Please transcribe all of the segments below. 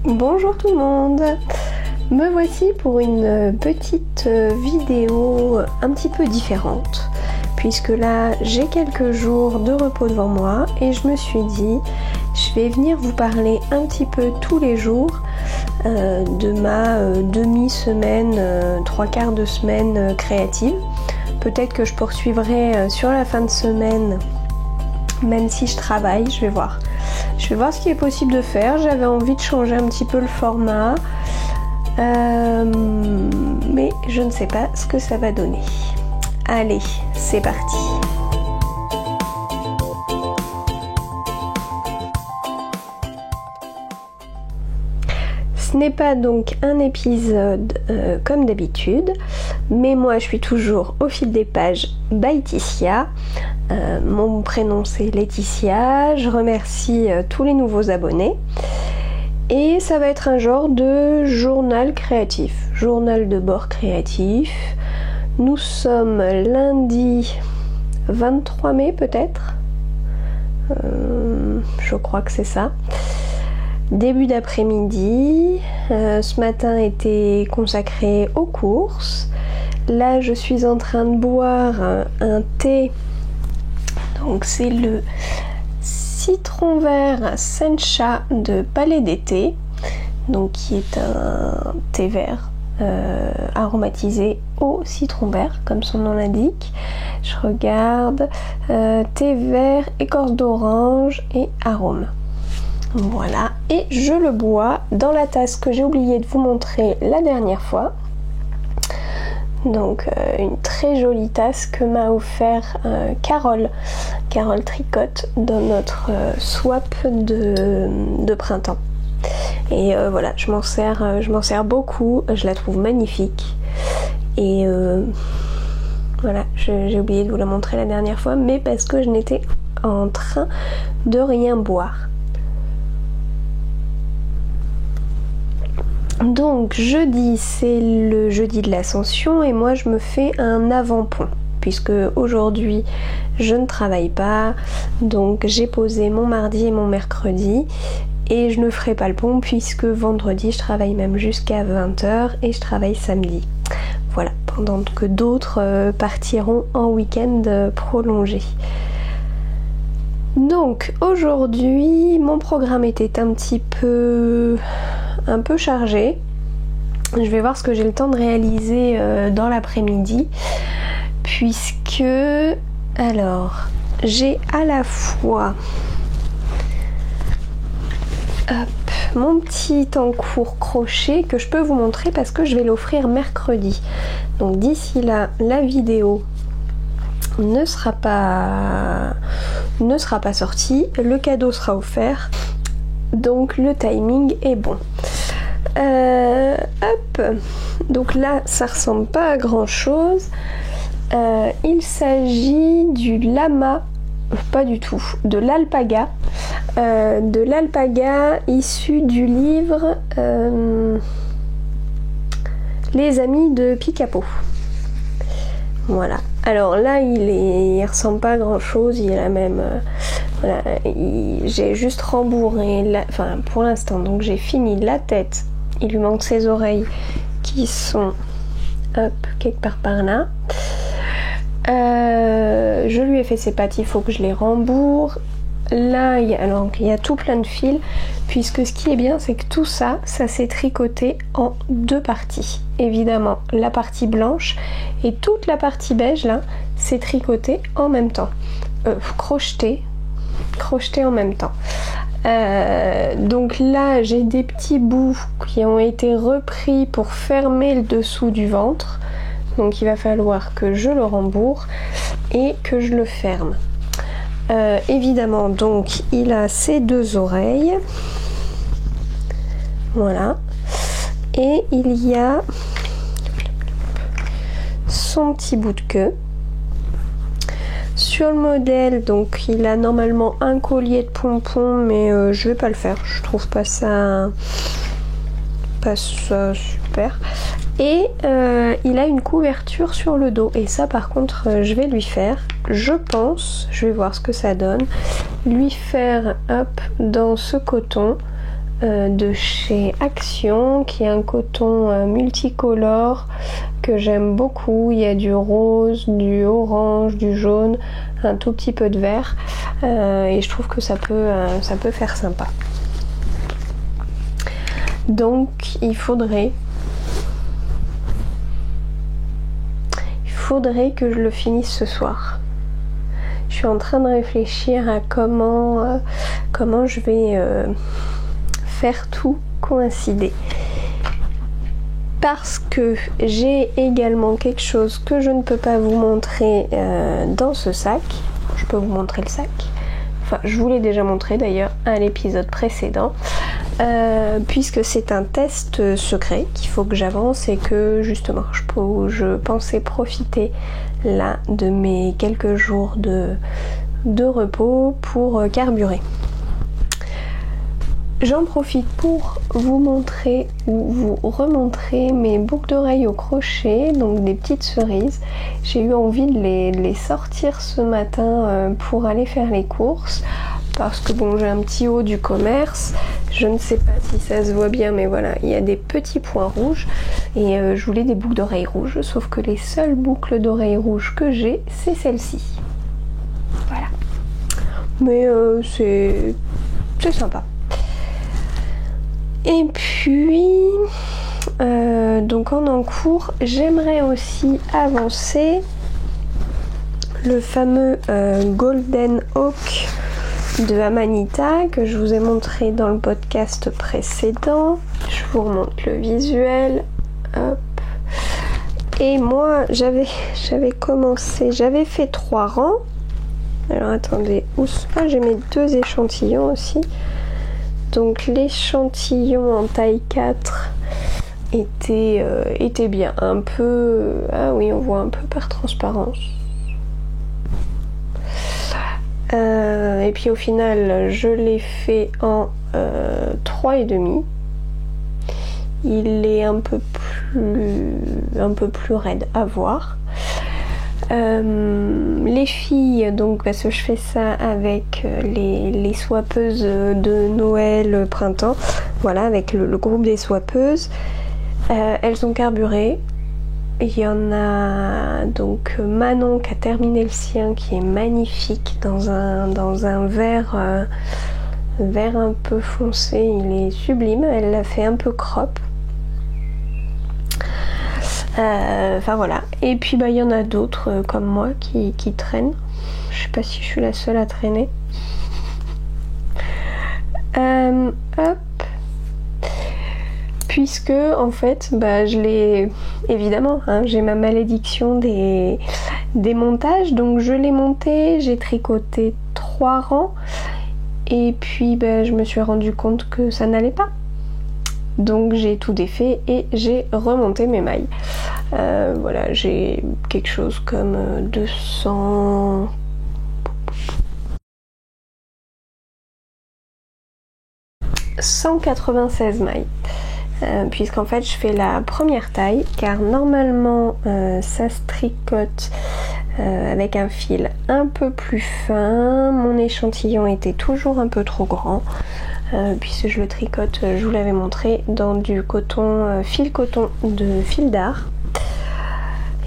Bonjour tout le monde, me voici pour une petite vidéo un petit peu différente puisque là j'ai quelques jours de repos devant moi et je me suis dit je vais venir vous parler un petit peu tous les jours de ma demi-semaine, trois quarts de semaine créative. Peut-être que je poursuivrai sur la fin de semaine même si je travaille, je vais voir. Je vais voir ce qui est possible de faire. J'avais envie de changer un petit peu le format, mais je ne sais pas ce que ça va donner. Allez, c'est parti. Ce n'est pas donc un épisode comme d'habitude, mais moi je suis toujours au fil des pages by Ticia. Mon prénom c'est Laetitia, je remercie tous les nouveaux abonnés et ça va être un genre de journal créatif, journal de bord créatif. Nous sommes lundi 23 mai peut-être, je crois que c'est ça. Début d'après-midi, ce matin était consacré aux courses. Là je suis en train de boire un thé. Donc c'est le citron vert sencha de Palais d'été, donc qui est un thé vert aromatisé au citron vert, comme son nom l'indique. Je regarde, thé vert, écorce d'orange et arôme. Voilà, et je le bois dans la tasse que j'ai oublié de vous montrer la dernière fois. Donc une très jolie tasse que m'a offert Carole Tricotte dans notre swap de printemps. Et voilà, je m'en sers beaucoup, je la trouve magnifique. Et voilà, j'ai oublié de vous la montrer la dernière fois, mais parce que je n'étais en train de rien boire. Donc jeudi c'est le jeudi de l'Ascension et moi je me fais un avant-pont puisque aujourd'hui je ne travaille pas, donc j'ai posé mon mardi et mon mercredi et je ne ferai pas le pont puisque vendredi je travaille même jusqu'à 20h et je travaille samedi. Voilà, pendant que d'autres partiront en week-end prolongé. Donc aujourd'hui mon programme était un peu chargé. Je vais voir ce que j'ai le temps de réaliser dans l'après-midi puisque alors j'ai à la fois mon petit encours crochet que je peux vous montrer parce que je vais l'offrir mercredi. Donc d'ici là la vidéo ne sera pas sortie, le cadeau sera offert, donc le timing est bon. Donc là ça ressemble pas à grand chose. Il s'agit du lama, pas du tout, de l'alpaga, issu du livre Les Amis de Picapo. Voilà, alors là il ressemble pas à grand chose, il a même voilà, j'ai juste rembourré pour l'instant, donc j'ai fini la tête, il lui manque ses oreilles qui sont quelque part par là. Je lui ai fait ses pattes, il faut que je les rembourre. Là il y a tout plein de fils puisque ce qui est bien c'est que tout ça s'est tricoté en deux parties. Évidemment la partie blanche et toute la partie beige là c'est tricoté en même temps, crocheté en même temps. Donc là j'ai des petits bouts qui ont été repris pour fermer le dessous du ventre, donc il va falloir que je le rembourre et que je le ferme. Évidemment donc il a ses deux oreilles, voilà, et il y a son petit bout de queue. Sur le modèle, donc il a normalement un collier de pompons, mais je vais pas le faire, je trouve pas ça super. Et il a une couverture sur le dos, et ça par contre je vais lui faire, je pense, je vais voir ce que ça donne, lui faire hop dans ce coton de chez Action, qui est un coton multicolore que j'aime beaucoup. Il y a du rose, du orange, du jaune, un tout petit peu de vert, et je trouve que ça peut faire sympa. Donc il faudrait que je le finisse ce soir. Je suis en train de réfléchir à comment je vais faire tout coïncider. Parce que j'ai également quelque chose que je ne peux pas vous montrer dans ce sac. Je peux vous montrer le sac. Enfin, je vous l'ai déjà montré d'ailleurs à l'épisode précédent. Puisque c'est un test secret qu'il faut que j'avance et que justement je pensais profiter là de mes quelques jours de repos pour carburer. J'en profite pour vous montrer ou vous remontrer mes boucles d'oreilles au crochet, donc des petites cerises. J'ai eu envie de les sortir ce matin pour aller faire les courses, parce que bon, j'ai un petit haut du commerce, je ne sais pas si ça se voit bien, mais voilà, il y a des petits points rouges et je voulais des boucles d'oreilles rouges, sauf que les seules boucles d'oreilles rouges que j'ai, c'est celle-ci. Voilà. Mais c'est sympa. Et puis, donc en encours, j'aimerais aussi avancer le fameux Golden Oak de Amanita que je vous ai montré dans le podcast précédent. Je vous remonte le visuel. Hop. Et moi, j'avais fait 3 rangs. Alors attendez, j'ai mes 2 échantillons aussi. Donc l'échantillon en taille 4 était bien, un peu... Ah oui, on voit un peu par transparence. Et puis au final, je l'ai fait en 3,5. Il est un peu plus raide à voir. Les filles, donc parce que je fais ça avec les swappeuses de Noël printemps, voilà, avec le groupe des swappeuses, elles ont carburé. Il y en a donc Manon qui a terminé le sien, qui est magnifique dans un vert un peu foncé, il est sublime. Elle l'a fait un peu crop. Enfin voilà. Et puis il y en a d'autres comme moi qui traînent. Je sais pas si je suis la seule à traîner. Hop. Puisque en fait je l'ai évidemment, hein, j'ai ma malédiction des montages, donc je l'ai monté, j'ai tricoté 3 rangs et puis je me suis rendu compte que ça n'allait pas. Donc j'ai tout défait et j'ai remonté mes mailles. Voilà, j'ai quelque chose comme 196 mailles. Puisqu'en fait je fais la première taille, car normalement ça se tricote avec un fil un peu plus fin. Mon échantillon était toujours un peu trop grand, puisque je le tricote, je vous l'avais montré, dans du coton, fil coton de fil d'art.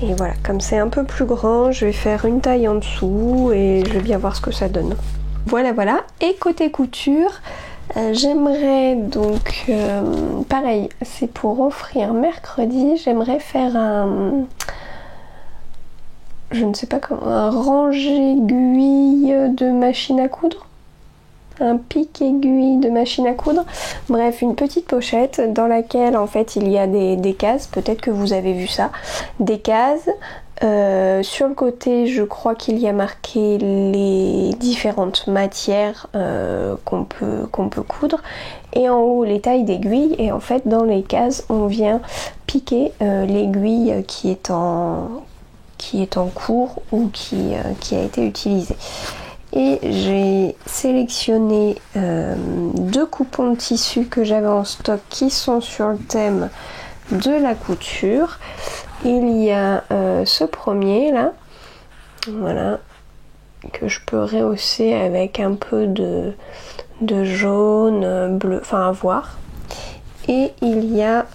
Et voilà, comme c'est un peu plus grand, je vais faire une taille en dessous et je vais bien voir ce que ça donne. Voilà. Et côté couture, j'aimerais donc, pareil, c'est pour offrir mercredi, j'aimerais faire je ne sais pas comment, un range-aiguille de machine à coudre, un pic-aiguille de machine à coudre, bref, une petite pochette dans laquelle en fait il y a des cases, peut-être que vous avez vu ça, des cases. Sur le côté, je crois qu'il y a marqué les différentes matières qu'on peut coudre, et en haut les tailles d'aiguilles, et en fait dans les cases on vient piquer l'aiguille qui est en cours ou qui a été utilisée. Et j'ai sélectionné 2 coupons de tissu que j'avais en stock qui sont sur le thème de la couture. Il y a ce premier là, voilà, que je peux rehausser avec un peu de de jaune, bleu, enfin à voir. Et il y a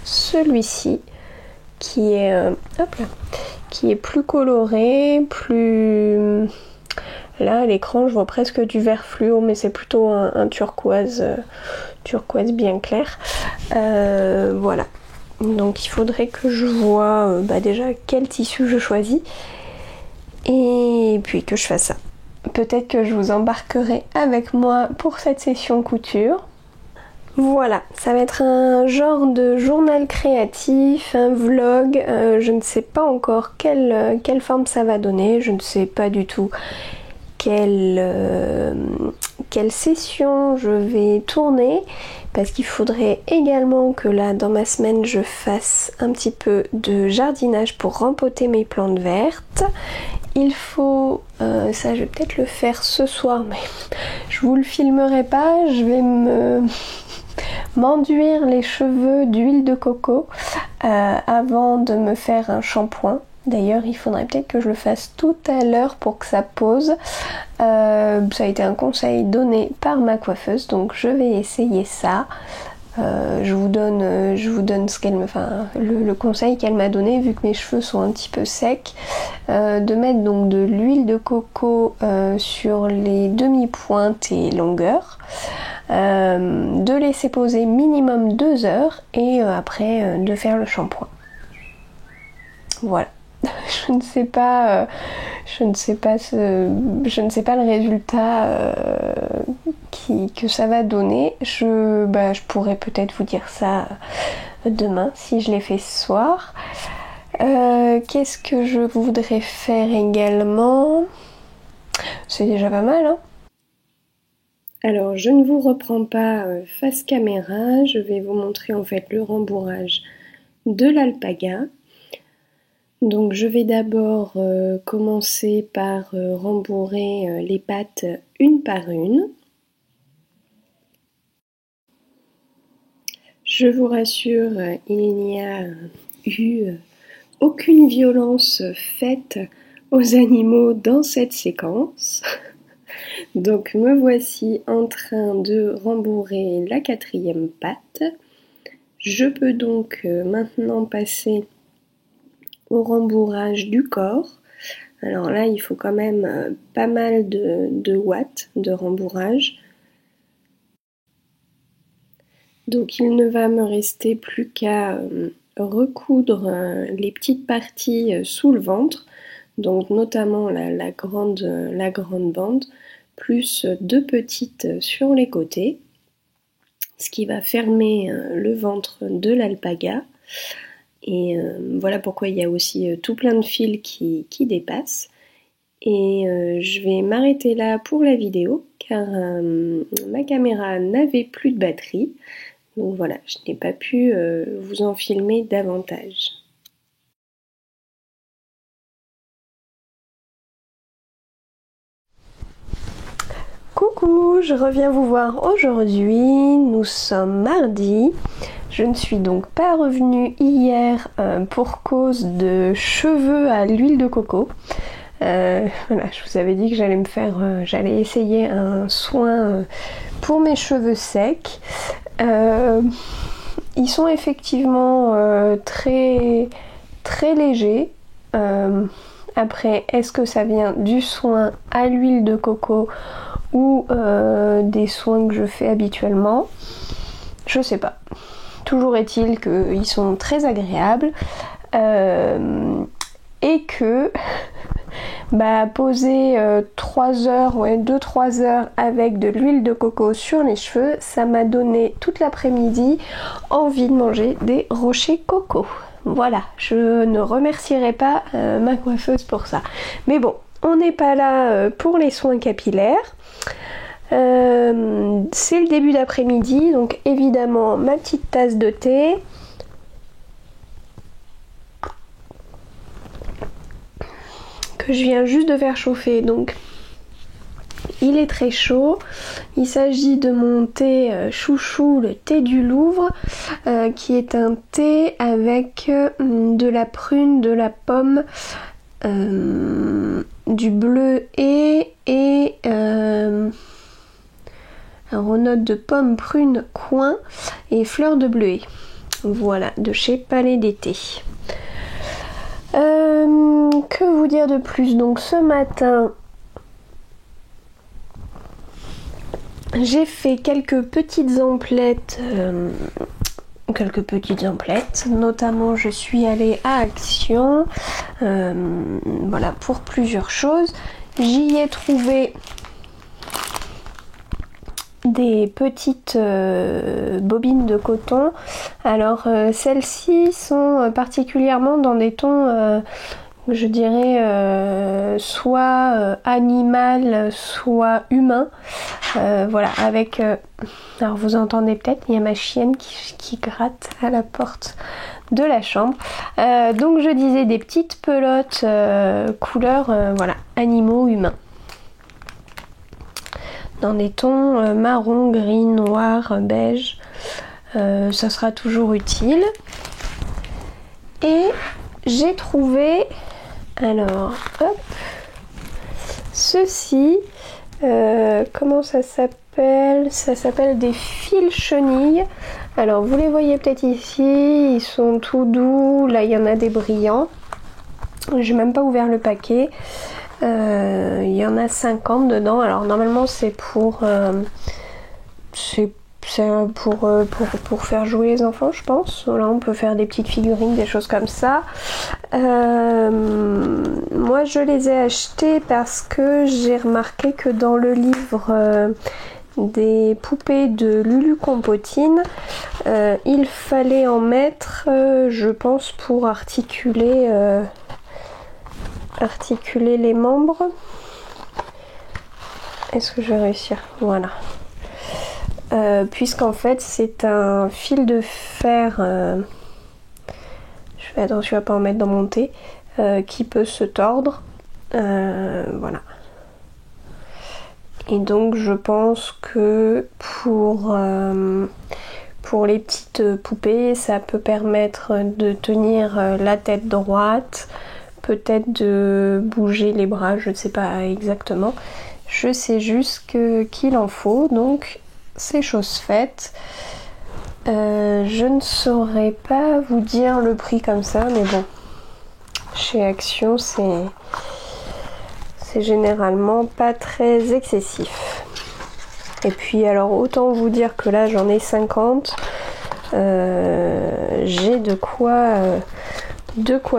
celui-ci qui est, hop là, qui est plus coloré, plus... Là à l'écran je vois presque du vert fluo, mais c'est plutôt un turquoise, turquoise bien clair. Voilà. Donc il faudrait que je vois déjà quel tissu je choisis et puis que je fasse ça. Peut-être que je vous embarquerai avec moi pour cette session couture. Voilà, ça va être un genre de journal créatif, un vlog, je ne sais pas encore quelle forme ça va donner, je ne sais pas du tout quelle session je vais tourner, parce qu'il faudrait également que là dans ma semaine je fasse un petit peu de jardinage pour rempoter mes plantes vertes. Il faut, ça je vais peut-être le faire ce soir, mais je vous le filmerai pas, je vais m'enduire les cheveux d'huile de coco avant de me faire un shampoing. D'ailleurs il faudrait peut-être que je le fasse tout à l'heure pour que ça pose. Ça a été un conseil donné par ma coiffeuse, donc je vais essayer ça. Je vous donne ce qu'elle me, le conseil qu'elle m'a donné, vu que mes cheveux sont un petit peu secs, de mettre donc de l'huile de coco sur les demi-pointes et longueurs, de laisser poser minimum 2 heures et après de faire le shampoing. Voilà. Je ne sais pas le résultat que ça va donner. Je pourrais peut-être vous dire ça demain si je l'ai fait ce soir. Qu'est-ce que je voudrais faire également? C'est déjà pas mal, hein? Alors je ne vous reprends pas face caméra, je vais vous montrer en fait le rembourrage de l'alpaga. Donc je vais d'abord commencer par rembourrer les pattes une par une. Je vous rassure, il n'y a eu aucune violence faite aux animaux dans cette séquence. Donc me voici en train de rembourrer la 4e patte. Je peux donc maintenant passer au rembourrage du corps. Alors là il faut quand même pas mal de watts de rembourrage. Donc il ne va me rester plus qu'à recoudre les petites parties sous le ventre, donc notamment la grande bande, plus 2 petites sur les côtés, ce qui va fermer le ventre de l'alpaga. Et voilà pourquoi il y a aussi tout plein de fils qui dépassent. Et je vais m'arrêter là pour la vidéo car ma caméra n'avait plus de batterie. Donc voilà, je n'ai pas pu vous en filmer davantage. Coucou, je reviens vous voir aujourd'hui, nous sommes mardi. Je ne suis donc pas revenue hier pour cause de cheveux à l'huile de coco. Voilà, je vous avais dit que j'allais essayer un soin pour mes cheveux secs. Ils sont effectivement très légers. Après, est-ce que ça vient du soin à l'huile de coco ou des soins que je fais habituellement? Je sais pas. Toujours est-il qu'ils sont très agréables et que poser 3 heures, 2-3 heures avec de l'huile de coco sur les cheveux, ça m'a donné toute l'après-midi envie de manger des rochers coco. Voilà, je ne remercierai pas ma coiffeuse pour ça. Mais bon, on n'est pas là pour les soins capillaires. C'est le début d'après-midi, donc évidemment ma petite tasse de thé. Que je viens juste de faire chauffer, donc il est très chaud. Il s'agit de mon thé chouchou, le thé du Louvre, qui est un thé avec de la prune, de la pomme, du bleuet et Alors aux notes de pomme, prune, coin et fleur de bleuet. Voilà, de chez Palais d'été. Que vous dire de plus? Donc ce matin, j'ai fait quelques petites emplettes. Notamment je suis allée à Action, voilà, pour plusieurs choses. J'y ai trouvé des petites bobines de coton. Alors celles-ci sont particulièrement dans des tons je dirais soit animal, soit humain. Voilà, avec alors vous entendez peut-être, il y a ma chienne qui gratte à la porte de la chambre. Donc je disais des petites pelotes couleur voilà, animaux, humains. Dans des tons marron, gris, noir, beige. Ça sera toujours utile. Et j'ai trouvé, alors hop, ceci, comment ça s'appelle? Ça s'appelle des fils chenilles. Alors vous les voyez peut-être ici, ils sont tout doux. Là il y en a des brillants. J'ai même pas ouvert le paquet. Il y en a 50 dedans. Alors normalement c'est pour faire jouer les enfants, je pense. Là on peut faire des petites figurines, des choses comme ça. Moi je les ai achetés parce que j'ai remarqué que dans le livre des poupées de Lulu Compotine, il fallait en mettre, je pense, pour articuler les membres. Est-ce que je vais réussir? Voilà. Puisqu'en fait c'est un fil de fer, je fais attention à pas en mettre dans mon thé, qui peut se tordre. Voilà. Et donc je pense que pour les petites poupées, ça peut permettre de tenir la tête droite, peut-être de bouger les bras, je ne sais pas exactement. Je sais juste qu'il en faut, donc c'est chose faite. Je ne saurais pas vous dire le prix comme ça, mais bon, chez Action c'est généralement pas très excessif. Et puis alors autant vous dire que là j'en ai 50, j'ai de quoi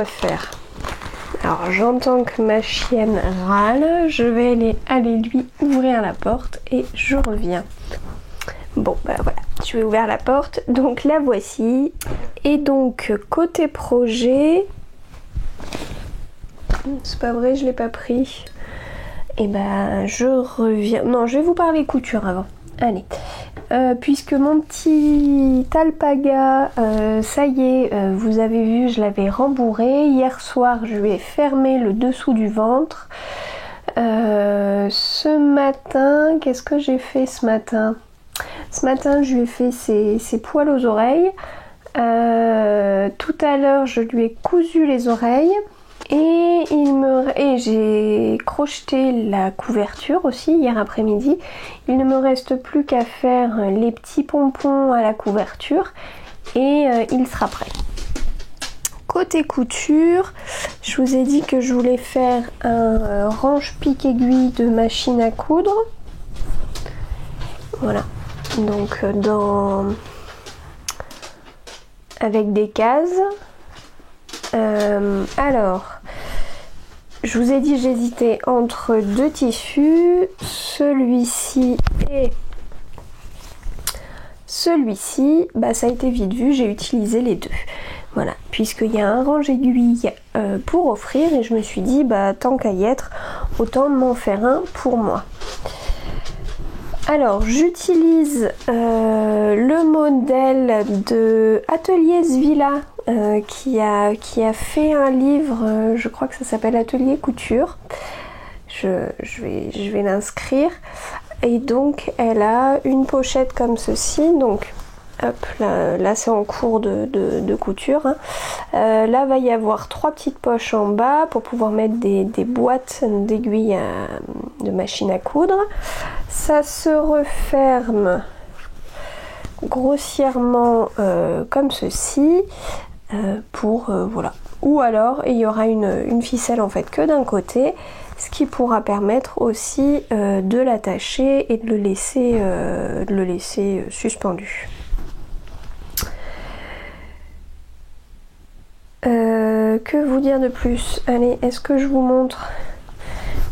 faire. Alors j'entends que ma chienne râle, je vais aller lui ouvrir la porte et je reviens. Bon bah voilà, je vais ouvrir la porte, donc la voici. Et donc côté projet, c'est pas vrai, je l'ai pas pris. Et bah je reviens, non je vais vous parler couture avant, allez. Puisque mon petit alpaga, ça y est, vous avez vu, je l'avais rembourré. Hier soir, je lui ai fermé le dessous du ventre. Ce matin, qu'est-ce que j'ai fait ce matin? Ce matin, je lui ai fait ses poils aux oreilles. Tout à l'heure, je lui ai cousu les oreilles. Et j'ai crocheté la couverture aussi hier après-midi. Il ne me reste plus qu'à faire les petits pompons à la couverture et il sera prêt. Côté couture, je vous ai dit que je voulais faire un range pique-aiguille de machine à coudre. Voilà, donc avec des cases. Alors, je vous ai dit j'hésitais entre deux tissus, celui-ci et celui-ci. Bah ça a été vite vu, j'ai utilisé les deux. Voilà, puisqu'il y a un range aiguille pour offrir et je me suis dit bah tant qu'à y être, autant m'en faire un pour moi. Alors j'utilise le modèle de Atelier Svila qui a fait un livre, je crois que ça s'appelle Atelier Couture. Je vais l'inscrire. Et donc elle a une pochette comme ceci. Donc Hop, là c'est en cours de couture. Hein. Là va y avoir 3 petites poches en bas pour pouvoir mettre des boîtes d'aiguilles de machine à coudre. Ça se referme grossièrement comme ceci voilà. Ou alors il y aura une ficelle en fait que d'un côté, ce qui pourra permettre aussi de l'attacher et de le laisser suspendu. Que vous dire de plus? Allez, est-ce que je vous montre?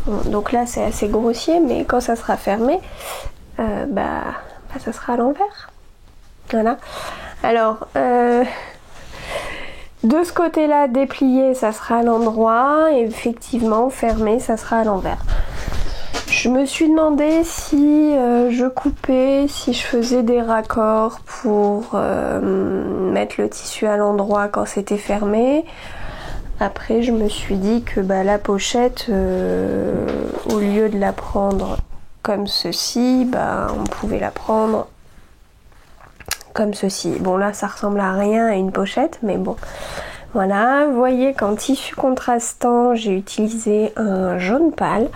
Bon, donc là c'est assez grossier, mais quand ça sera fermé, ça sera à l'envers. Voilà. Alors, de ce côté-là, déplié, ça sera à l'endroit, et effectivement, fermé, ça sera à l'envers. Je me suis demandé si je coupais, si je faisais des raccords pour mettre le tissu à l'endroit quand c'était fermé. Après, je me suis dit que la pochette, au lieu de la prendre comme ceci, on pouvait la prendre comme ceci. Bon, là, ça ressemble à rien à une pochette, mais bon. Voilà, vous voyez qu'en tissu contrastant, j'ai utilisé un jaune pâle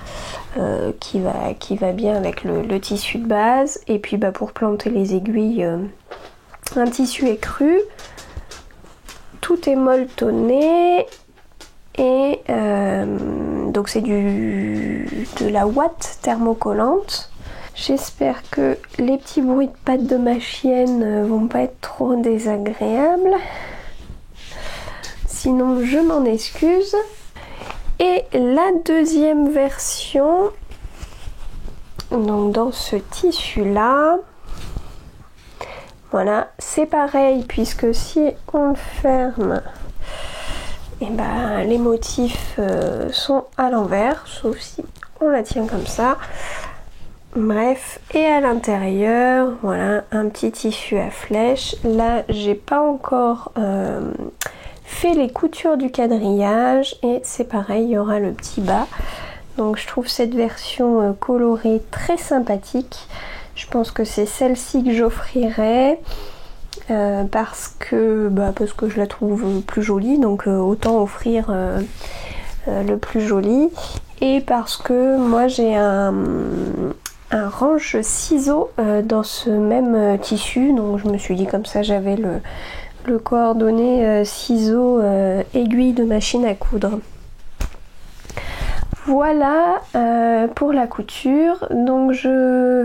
qui va bien avec le tissu de base. Et puis pour planter les aiguilles, un tissu écru. Tout est molletonné. Et donc c'est de la ouate thermocollante. J'espère que les petits bruits de pattes de ma chienne vont pas être trop désagréables. Sinon je m'en excuse. Et la deuxième version, donc dans ce tissu là, voilà, c'est pareil puisque si on le ferme, les motifs sont à l'envers, sauf si on la tient comme ça. Bref, et à l'intérieur, voilà, un petit tissu à flèche. Là, j'ai pas encore fait les coutures du quadrillage et c'est pareil, il y aura le petit bas. Donc je trouve cette version colorée très sympathique. Je pense que c'est celle-ci que j'offrirai parce que je la trouve plus jolie, donc autant offrir le plus joli. Et parce que moi j'ai un range ciseaux dans ce même tissu, donc je me suis dit comme ça j'avais le coordonné ciseaux aiguille de machine à coudre. Voilà pour la couture. Donc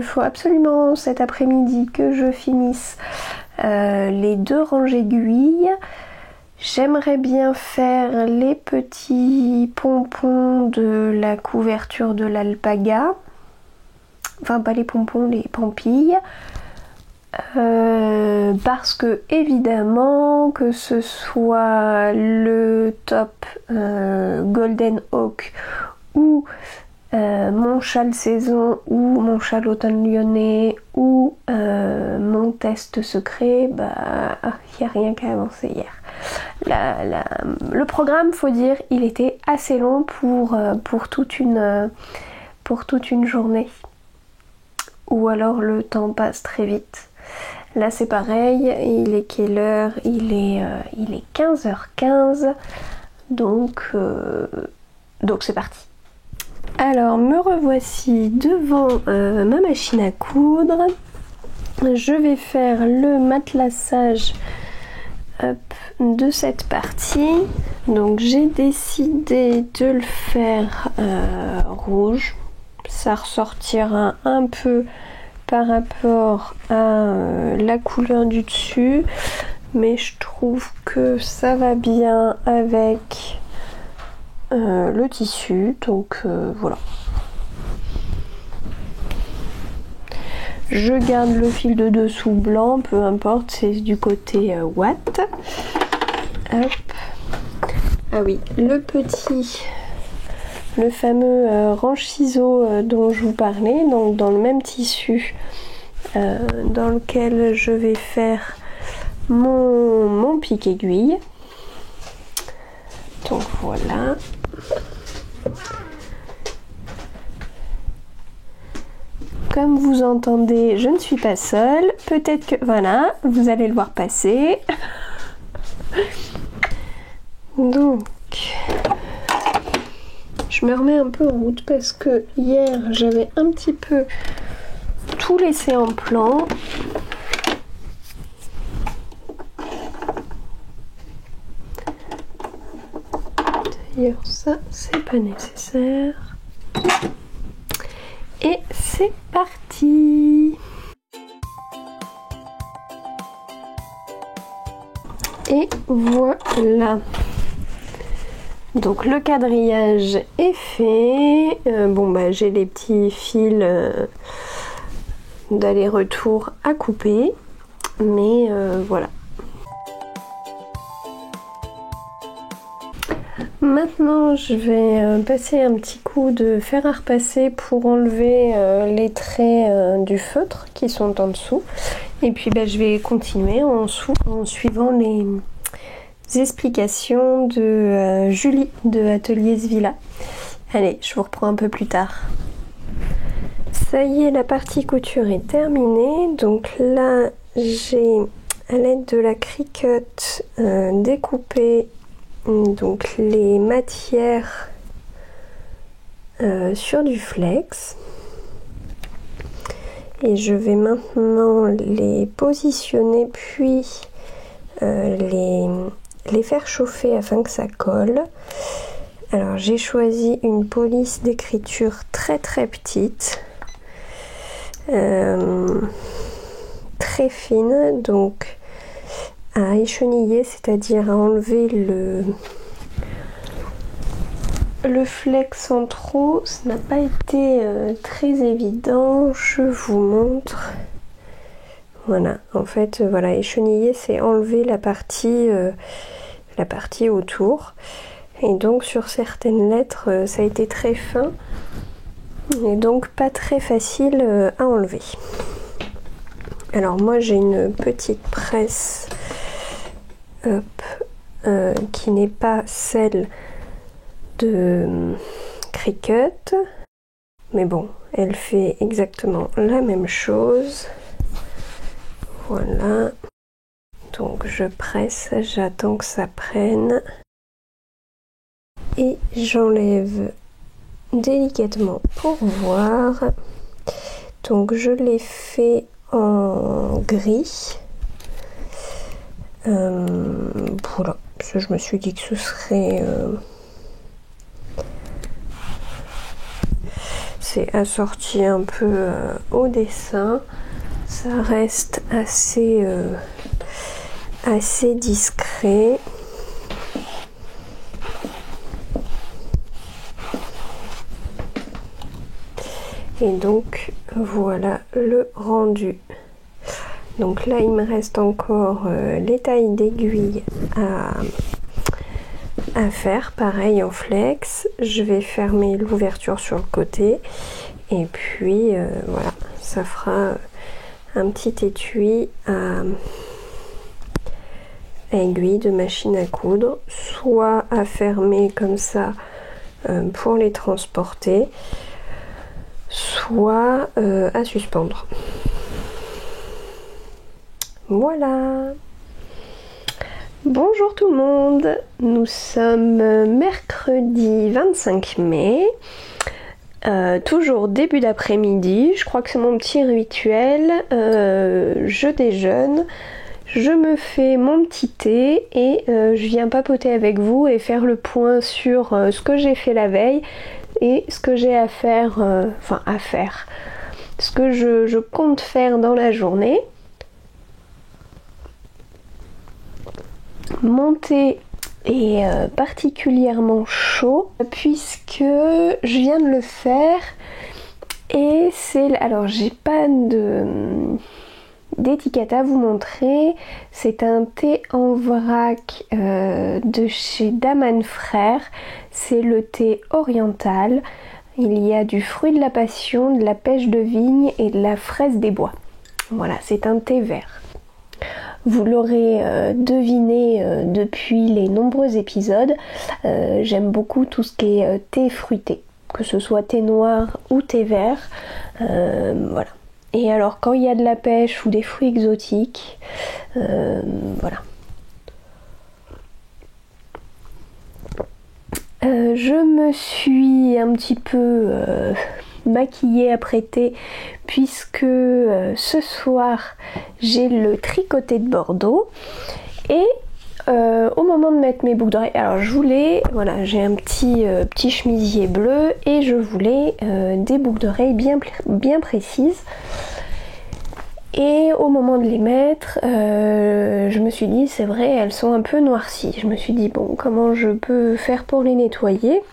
faut absolument cet après-midi que je finisse les 2 ranges aiguilles. J'aimerais bien faire les petits pompons de la couverture de l'alpaga. Enfin pas les pompons, les pampilles. Parce que évidemment que ce soit le top Golden Oak ou mon châle saison ou mon châle automne lyonnais ou mon test secret, il n'y a rien qu'à avancer hier. Le programme, faut dire, il était assez long pour toute une journée. Ou alors le temps passe très vite. Là c'est pareil, il est quelle heure? Il est 15h15, donc c'est parti. Alors me revoici devant ma machine à coudre. Je vais faire le matelassage de cette partie. Donc j'ai décidé de le faire rouge. Ça ressortira un peu par rapport à la couleur du dessus, mais je trouve que ça va bien avec le tissu, donc voilà. Je garde le fil de dessous blanc, peu importe, c'est du côté ouate. Hop. Ah oui, le fameux range ciseaux dont je vous parlais, donc dans le même tissu dans lequel je vais faire mon pic aiguille. Donc voilà. comme vous entendez, je ne suis pas seule. Peut-être que, voilà, vous allez le voir passer. Donc, je me remets un peu en route parce que hier, j'avais un petit peu tout laissé en plan. D'ailleurs, ça, c'est pas nécessaire. Et c'est parti! Et voilà! Donc le quadrillage est fait. Bon bah j'ai les petits fils d'aller-retour à couper. Mais voilà. Maintenant, je vais passer un petit coup de fer à repasser pour enlever les traits du feutre qui sont en dessous. Et puis je vais continuer en suivant les explications de Julie de Atelier Svilla. Allez, je vous reprends un peu plus tard. Ça y est, la partie couture est terminée. Donc là, j'ai à l'aide de la Cricut découpé donc les matières sur du flex et je vais maintenant les positionner puis les faire chauffer afin que ça colle. Alors j'ai choisi une police d'écriture très petite, très fine, donc à écheniller, c'est-à-dire à enlever le flex en trop. Ça n'a pas été très évident, je vous montre. Voilà, en fait, voilà, écheniller, c'est enlever la partie autour. Et donc sur certaines lettres, ça a été très fin et donc pas très facile à enlever. Alors moi j'ai une petite presse qui n'est pas celle de Cricut, mais bon, elle fait exactement la même chose. Voilà, donc je presse, j'attends que ça prenne et j'enlève délicatement pour voir. Donc je l'ai fait en gris. Voilà, parce que je me suis dit que ce serait c'est assorti un peu au dessin, ça reste assez discret. Et donc voilà le rendu. Donc là il me reste encore les tailles d'aiguilles à faire, pareil en flex. Je vais fermer l'ouverture sur le côté et puis voilà, ça fera un petit étui à aiguille de machine à coudre, soit à fermer comme ça pour les transporter, soit à suspendre. Voilà. Bonjour tout le monde, nous sommes mercredi 25 mai, toujours début d'après-midi, je crois que c'est mon petit rituel, je déjeune, je me fais mon petit thé et je viens papoter avec vous et faire le point sur ce que j'ai fait la veille et ce que j'ai à faire, ce que je compte faire dans la journée. Mon thé est particulièrement chaud puisque je viens de le faire et c'est... Alors j'ai pas d'étiquette à vous montrer, c'est un thé en vrac de chez Daman Frères, c'est le thé oriental, il y a du fruit de la passion, de la pêche de vigne et de la fraise des bois. Voilà, c'est un thé vert. Vous l'aurez deviné depuis les nombreux épisodes, j'aime beaucoup tout ce qui est thé fruité. que ce soit thé noir ou thé vert. Voilà. Et alors quand il y a de la pêche ou des fruits exotiques, voilà. Je me suis un petit peu maquillée, apprêtée, puisque ce soir j'ai le tricoté de Bordeaux. Et au moment de mettre mes boucles d'oreilles, alors je voulais, voilà, j'ai un petit chemisier bleu et je voulais des boucles d'oreilles bien précises. Et au moment de les mettre, je me suis dit, c'est vrai, elles sont un peu noircies. Je me suis dit, bon, comment je peux faire pour les nettoyer?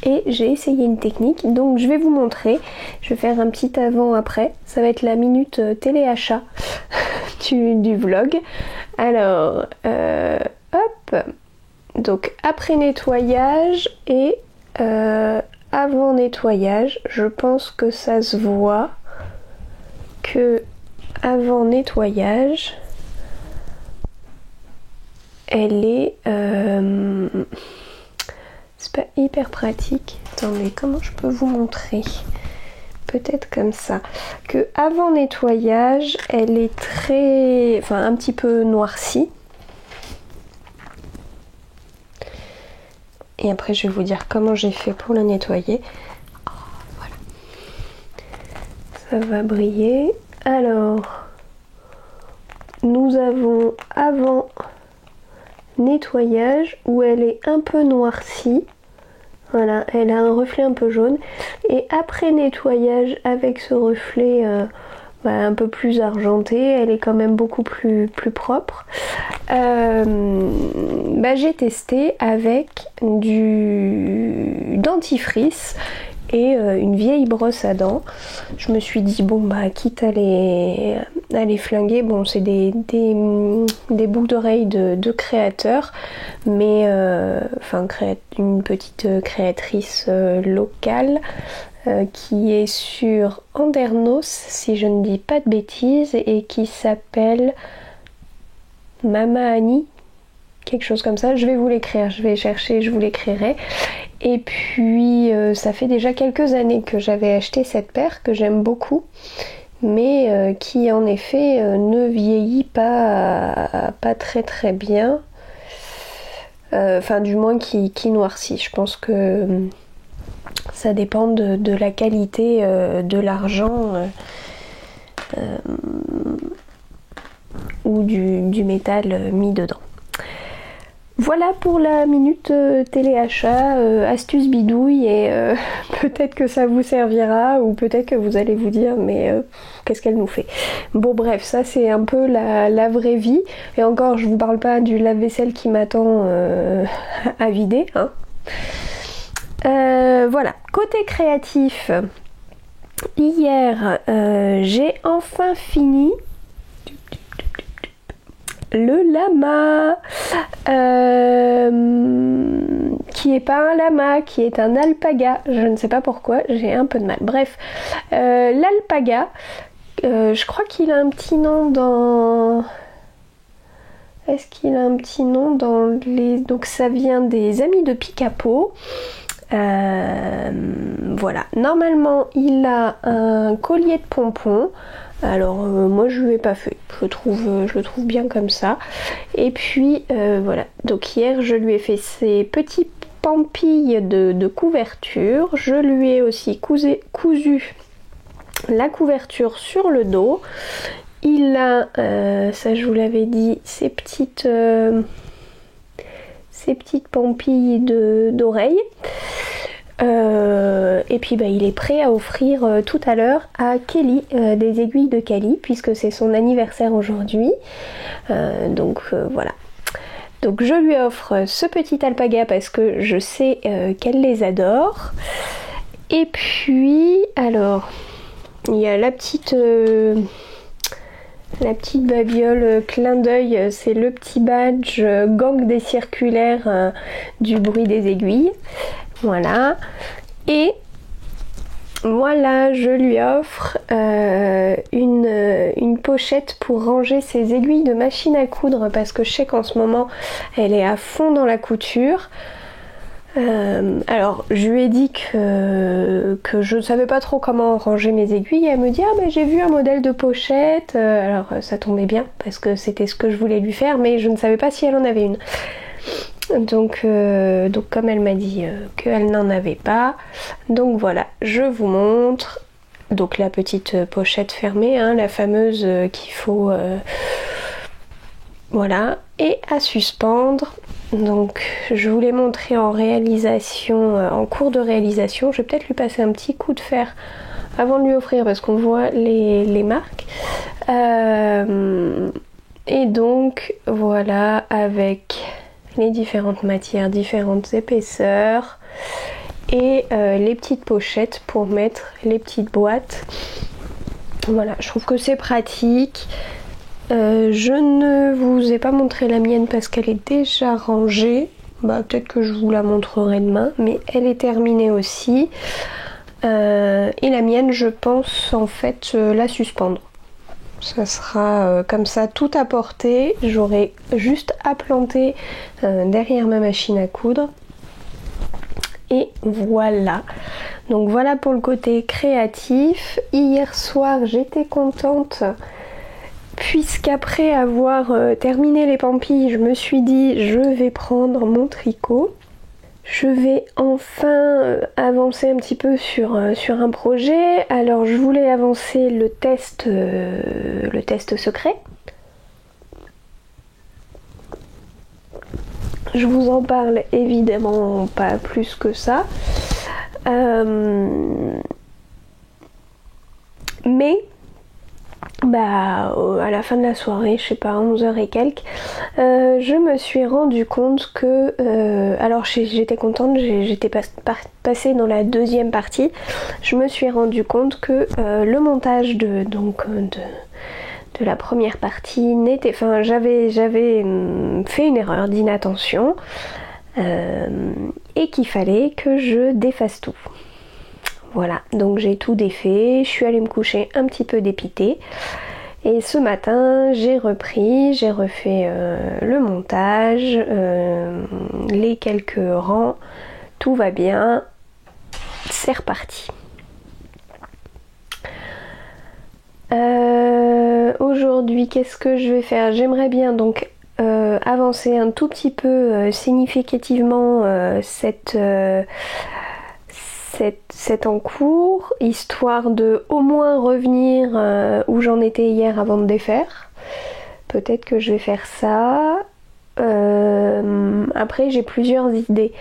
Et j'ai essayé une technique, donc je vais vous montrer. Je vais faire un petit avant-après. Ça va être la minute téléachat du vlog. Alors, hop. Donc après nettoyage et avant nettoyage, je pense que ça se voit que avant nettoyage, elle est c'est pas hyper pratique. Attendez, comment je peux vous montrer? Peut-être comme ça. Que avant nettoyage, elle est très, enfin un petit peu noircie. Et après, je vais vous dire comment j'ai fait pour la nettoyer. Oh, voilà. Ça va briller. Alors, nous avons avant nettoyage où elle est un peu noircie. Voilà, elle a un reflet un peu jaune. Et après nettoyage avec ce reflet un peu plus argenté, elle est quand même beaucoup plus propre. J'ai testé avec du dentifrice et une vieille brosse à dents. Je me suis dit bon quitte à les flinguer, bon c'est des boucles d'oreilles de créateurs, mais une petite créatrice locale qui est sur Andernos si je ne dis pas de bêtises et qui s'appelle Mama Annie, quelque chose comme ça. Je vais vous l'écrire, je vais chercher, je vous l'écrirai. Et puis ça fait déjà quelques années que j'avais acheté cette paire que j'aime beaucoup, mais qui en effet ne vieillit pas très bien, enfin du moins qui noircit. Je pense que ça dépend de la qualité de l'argent ou du métal mis dedans. Voilà pour la minute téléachat, astuce bidouille, et peut-être que ça vous servira ou peut-être que vous allez vous dire mais qu'est-ce qu'elle nous fait. Bon bref, ça c'est un peu la vraie vie, et encore je vous parle pas du lave-vaisselle qui m'attend à vider, hein. Voilà, côté créatif, hier j'ai enfin fini le lama, qui est pas un lama, qui est un alpaga. Je ne sais pas pourquoi, j'ai un peu de mal. Bref, l'alpaga, je crois qu'il a un petit nom dans... Est-ce qu'il a un petit nom dans les... Donc ça vient des amis de Picapo. Voilà, normalement il a un collier de pompons. Alors moi je lui ai pas fait, je le trouve bien comme ça. Et puis voilà, donc hier je lui ai fait ses petits pampilles de couverture. Je lui ai aussi cousu la couverture sur le dos. Il a, ça je vous l'avais dit, ces petites pampilles d'oreilles. Et puis il est prêt à offrir tout à l'heure à Kelly des aiguilles de Kelly, puisque c'est son anniversaire aujourd'hui. Donc voilà. Donc je lui offre ce petit alpaga parce que je sais qu'elle les adore. Et puis alors il y a la petite babiole clin d'œil, c'est le petit badge gang des circulaires du bruit des aiguilles. Voilà. Et voilà, je lui offre une pochette pour ranger ses aiguilles de machine à coudre, parce que je sais qu'en ce moment elle est à fond dans la couture. Alors je lui ai dit que je ne savais pas trop comment ranger mes aiguilles et elle me dit ah mais j'ai vu un modèle de pochette, alors ça tombait bien parce que c'était ce que je voulais lui faire mais je ne savais pas si elle en avait une. Donc comme elle m'a dit qu'elle n'en avait pas, donc voilà, je vous montre donc la petite pochette fermée, hein, la fameuse qu'il faut voilà, et à suspendre. Donc je vous l'ai montré en réalisation, en cours de réalisation. Je vais peut-être lui passer un petit coup de fer avant de lui offrir parce qu'on voit les marques. Et donc voilà, avec les différentes matières, différentes épaisseurs et les petites pochettes pour mettre les petites boîtes. Voilà, je trouve que c'est pratique. Je ne vous ai pas montré la mienne parce qu'elle est déjà rangée. Bah, peut-être que je vous la montrerai demain, mais elle est terminée aussi. Et la mienne, je pense en fait la suspendre. Ça sera comme ça tout à portée. J'aurai juste à planter derrière ma machine à coudre. Et voilà. Donc voilà pour le côté créatif. Hier soir, j'étais contente. Puisqu'après avoir terminé les pampilles, je me suis dit je vais prendre mon tricot. Je vais enfin avancer un petit peu sur un projet. Alors je voulais avancer le test secret. Je vous en parle évidemment pas plus que ça. Mais à la fin de la soirée, je sais pas, 11h et quelques, je me suis rendu compte que alors j'étais contente, j'étais passée dans la deuxième partie. Je me suis rendu compte que le montage de la première partie n'était, enfin j'avais fait une erreur d'inattention et qu'il fallait que je défasse tout. Voilà, donc j'ai tout défait, je suis allée me coucher un petit peu dépitée. Et ce matin, j'ai refait le montage, les quelques rangs, tout va bien, c'est reparti. Aujourd'hui, qu'est-ce que je vais faire? J'aimerais bien donc avancer un tout petit peu significativement c'est en cours, histoire de au moins revenir où j'en étais hier avant de défaire. Peut-être que je vais faire ça. Après j'ai plusieurs idées.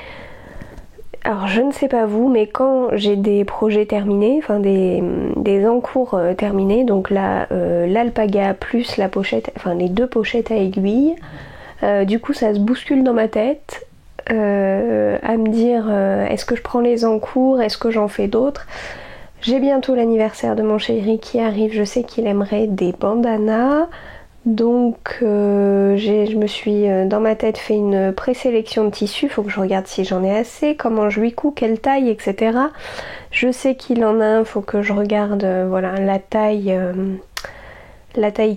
Alors je ne sais pas vous, mais quand j'ai des projets terminés, enfin des encours terminés, donc là l'alpaga plus la pochette, enfin les deux pochettes à aiguilles, du coup ça se bouscule dans ma tête. À me dire est-ce que je prends les encours, est-ce que j'en fais d'autres. J'ai bientôt l'anniversaire de mon chéri qui arrive, je sais qu'il aimerait des bandanas, donc je me suis dans ma tête fait une présélection de tissus, faut que je regarde si j'en ai assez, comment je lui couds, quelle taille, etc. Je sais qu'il en a un, faut que je regarde voilà la taille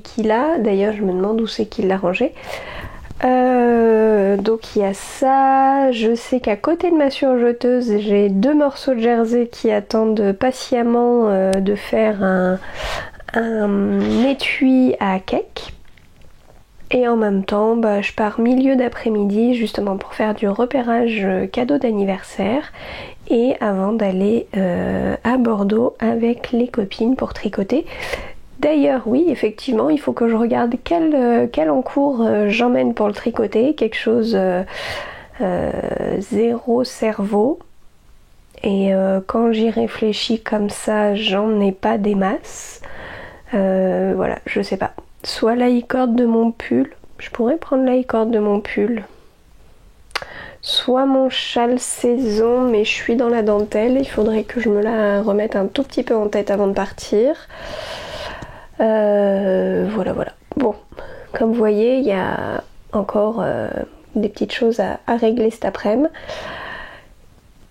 qu'il a, d'ailleurs je me demande où c'est qu'il l'a rangé. Donc il y a ça, je sais qu'à côté de ma surjeteuse j'ai 2 morceaux de jersey qui attendent patiemment de faire un étui à cake. Et en même temps je pars milieu d'après-midi justement pour faire du repérage cadeau d'anniversaire et avant d'aller à Bordeaux avec les copines pour tricoter. D'ailleurs oui, effectivement, il faut que je regarde quel encours j'emmène pour le tricoter, quelque chose zéro cerveau. Et quand j'y réfléchis comme ça, j'en ai pas des masses. Voilà, je sais pas. Soit la e-corde de mon pull, je pourrais prendre la e-corde de mon pull. Soit mon châle saison, mais je suis dans la dentelle, il faudrait que je me la remette un tout petit peu en tête avant de partir. Voilà. Bon, comme vous voyez, il y a encore des petites choses à régler cet après-midi.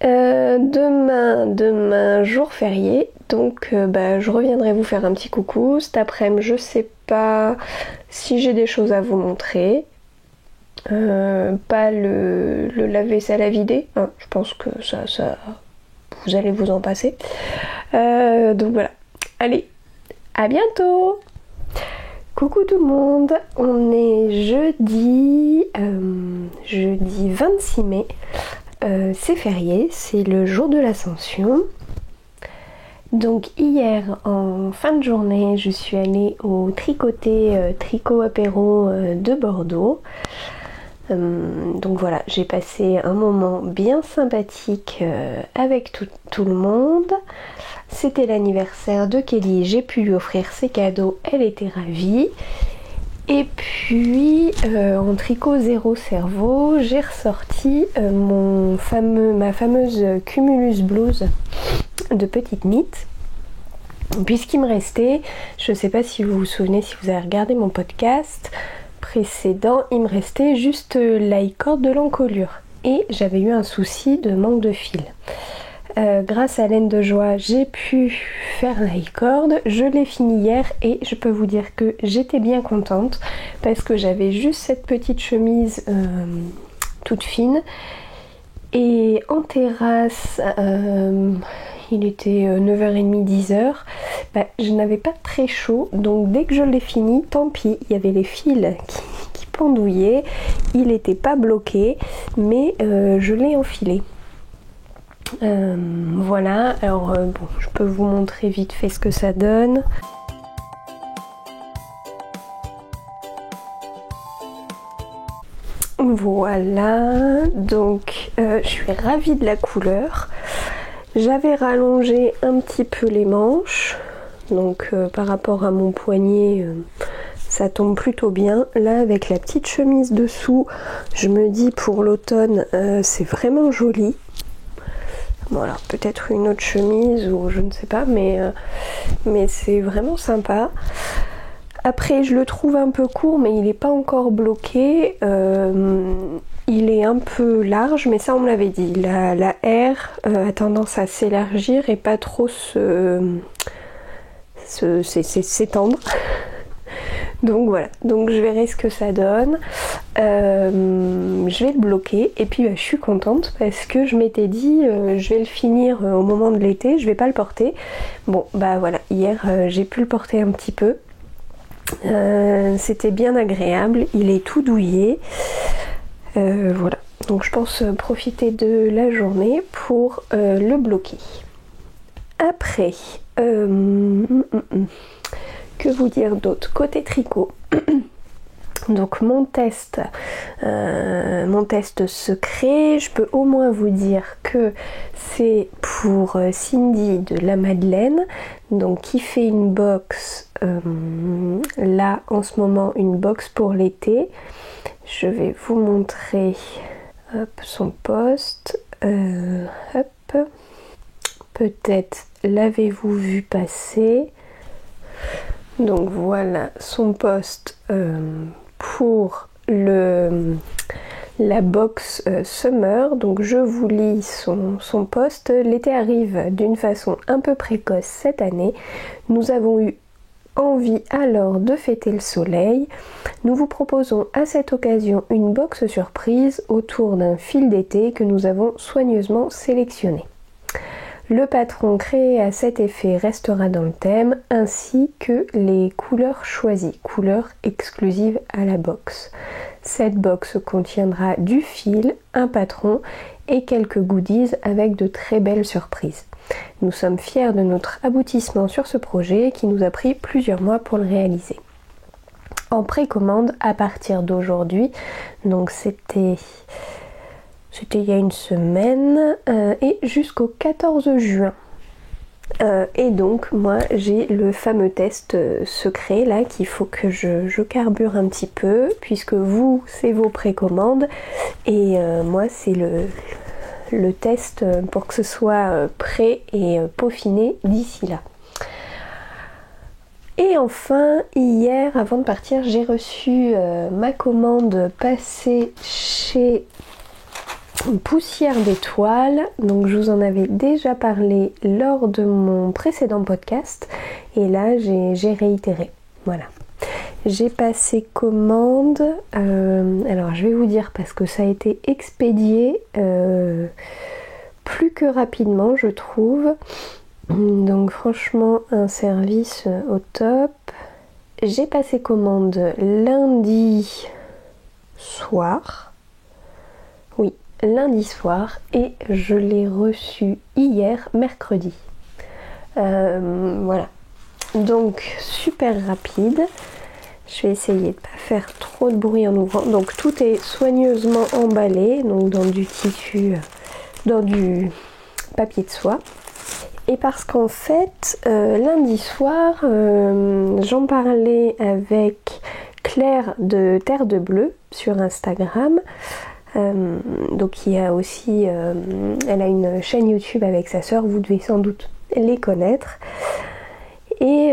Demain, jour férié, donc je reviendrai vous faire un petit coucou. Cet après-midi, je sais pas si j'ai des choses à vous montrer. pas le lave-vaisselle à vider, hein, je pense que ça vous allez vous en passer. Donc voilà, allez, à bientôt. Coucou tout le monde, on est jeudi 26 mai, c'est férié, c'est le jour de l'Ascension. Donc hier en fin de journée, je suis allée au Tricoté Tricot Apéro de Bordeaux. Donc voilà, j'ai passé un moment bien sympathique avec tout le monde. C'était l'anniversaire de Kelly, j'ai pu lui offrir ses cadeaux, elle était ravie. Et puis en tricot zéro cerveau, j'ai ressorti ma fameuse Cumulus blouse de petite mythe. Puisqu'il me restait, je ne sais pas si vous vous souvenez, si vous avez regardé mon podcast précédent, il me restait juste l'i-cord de l'encolure. Et j'avais eu un souci de manque de fil. Grâce à Laine de Joie, j'ai pu faire l'i-cord. Je l'ai fini hier et je peux vous dire que j'étais bien contente parce que j'avais juste cette petite chemise toute fine. Et en terrasse, il était 9h30, 10h, je n'avais pas très chaud, donc dès que je l'ai fini, tant pis, il y avait les fils qui pendouillaient, il n'était pas bloqué, mais je l'ai enfilé. Voilà, alors bon, je peux vous montrer vite fait ce que ça donne. Voilà, donc je suis ravie de la couleur. J'avais rallongé un petit peu les manches, donc par rapport à mon poignet, ça tombe plutôt bien. Là, avec la petite chemise dessous, je me dis pour l'automne, c'est vraiment joli. Voilà, peut-être une autre chemise ou je ne sais pas, mais c'est vraiment sympa. Après, je le trouve un peu court, mais il n'est pas encore bloqué. Il est un peu large, mais ça on me l'avait dit. La R a tendance à s'élargir et pas trop s'étendre. Donc voilà, donc je verrai ce que ça donne. Je vais le bloquer et puis je suis contente parce que je m'étais dit je vais le finir au moment de l'été, je vais pas le porter. Bon voilà, hier j'ai pu le porter un petit peu. C'était bien agréable, il est tout douillet. Voilà, donc je pense profiter de la journée pour le bloquer. Après, que vous dire d'autre? Côté tricot, donc mon test secret, je peux au moins vous dire que c'est pour Cindy de la Madeleine, donc qui fait une box, là en ce moment une box pour l'été. Je vais vous montrer son post. Hop. Peut-être l'avez-vous vu passer. Donc voilà son post pour la box Summer. Donc je vous lis son post. L'été arrive d'une façon un peu précoce cette année. Nous avons eu envie alors de fêter le soleil. Nous vous proposons à cette occasion une box surprise autour d'un fil d'été que nous avons soigneusement sélectionné. Le patron créé à cet effet restera dans le thème, ainsi que les couleurs choisies, couleurs exclusives à la box. Cette box contiendra du fil, un patron et quelques goodies avec de très belles surprises. Nous sommes fiers de notre aboutissement sur ce projet qui nous a pris plusieurs mois pour le réaliser. En précommande à partir d'aujourd'hui, donc c'était il y a une semaine et jusqu'au 14 juin. Et donc moi j'ai le fameux test secret là qu'il faut que je carbure un petit peu, puisque vous c'est vos précommandes et moi c'est le test pour que ce soit prêt et peaufiné d'ici là. Et enfin, hier, avant de partir, j'ai reçu ma commande passée chez Poussière d'étoiles. Donc je vous en avais déjà parlé lors de mon précédent podcast. Et là, j'ai réitéré. Voilà. J'ai passé commande, alors je vais vous dire parce que ça a été expédié plus que rapidement je trouve. Donc franchement un service au top. J'ai passé commande lundi soir. Oui, lundi soir et je l'ai reçu hier mercredi. Voilà. Donc super rapide. Je vais essayer de ne pas faire trop de bruit en ouvrant. Donc tout est soigneusement emballé, donc dans du tissu, dans du papier de soie. Et parce qu'en fait, lundi soir, j'en parlais avec Claire de Terre de Bleu sur Instagram. Donc qui a aussi, elle a une chaîne YouTube avec sa sœur, vous devez sans doute les connaître. Et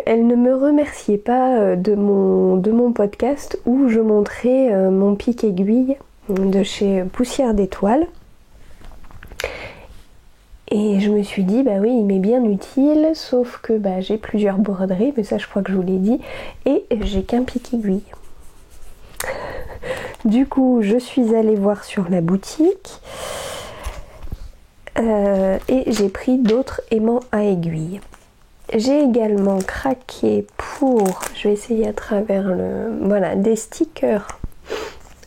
elle ne me remerciait pas de mon podcast où je montrais mon pic aiguille de chez Poussière d'étoiles. Et je me suis dit, bah oui, il m'est bien utile, sauf que bah, j'ai plusieurs broderies, mais ça je crois que je vous l'ai dit, et j'ai qu'un pic aiguille. Du coup, je suis allée voir sur la boutique et j'ai pris d'autres aimants à aiguille. J'ai également craqué pour, je vais essayer à travers voilà, des stickers,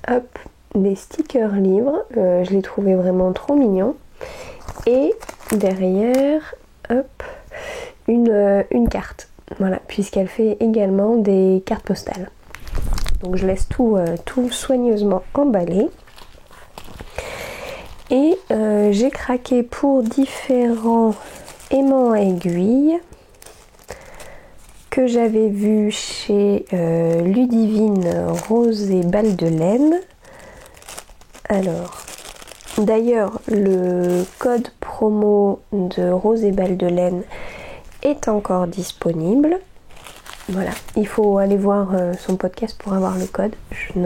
hop, des stickers livres, je les trouvais vraiment trop mignons. Et derrière, hop, une carte, voilà, puisqu'elle fait également des cartes postales. Donc je laisse tout soigneusement emballé. Et j'ai craqué pour différents aimants à aiguille que j'avais vu chez Ludivine Rose et Balle de Laine. Alors, d'ailleurs, le code promo de Rose et Balle de Laine est encore disponible. Voilà, il faut aller voir son podcast pour avoir le code. Je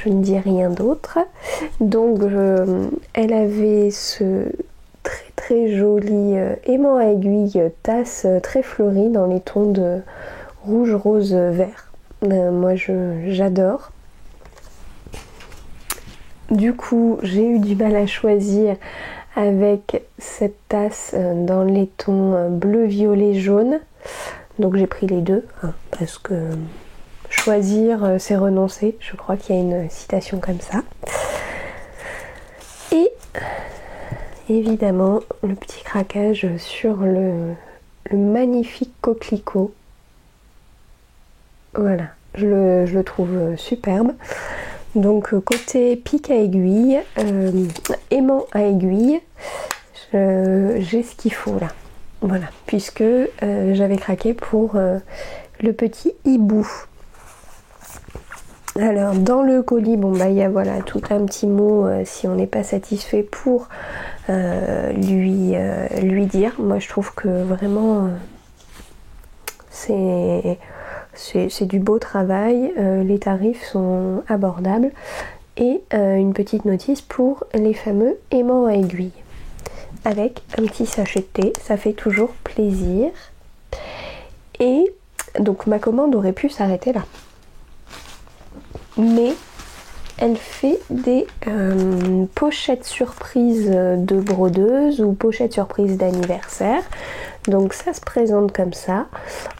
ne dis rien d'autre. Donc, elle avait ce très joli aimant à aiguille tasse très fleurie dans les tons de rouge, rose, vert. Moi j'adore. Du coup j'ai eu du mal à choisir avec cette tasse dans les tons bleu, violet, jaune. Donc j'ai pris les deux hein, parce que choisir c'est renoncer. Je crois qu'il y a une citation comme ça. Et évidemment, le petit craquage sur le magnifique coquelicot. Voilà, je le trouve superbe. Donc côté pic à aiguille, aimant à aiguille, j'ai ce qu'il faut là. Voilà, puisque j'avais craqué pour le petit hibou. Alors dans le colis, bon bah il y a voilà tout un petit mot si on n'est pas satisfait pour lui dire. Moi je trouve que vraiment c'est du beau travail, les tarifs sont abordables et une petite notice pour les fameux aimants à aiguille avec un petit sachet de thé, ça fait toujours plaisir. Et donc ma commande aurait pu s'arrêter là. Mais elle fait des pochettes surprises de brodeuse ou pochettes surprises d'anniversaire. Donc ça se présente comme ça.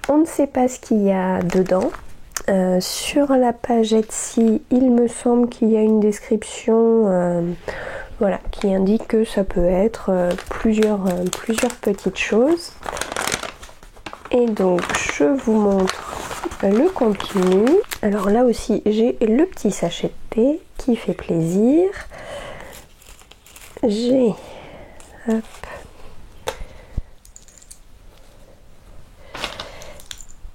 On ne sait pas ce qu'il y a dedans. Sur la page Etsy, il me semble qu'il y a une description voilà, qui indique que ça peut être plusieurs petites choses. Et donc je vous montre le contenu. Alors là aussi j'ai le petit sachet de thé qui fait plaisir. J'ai hop,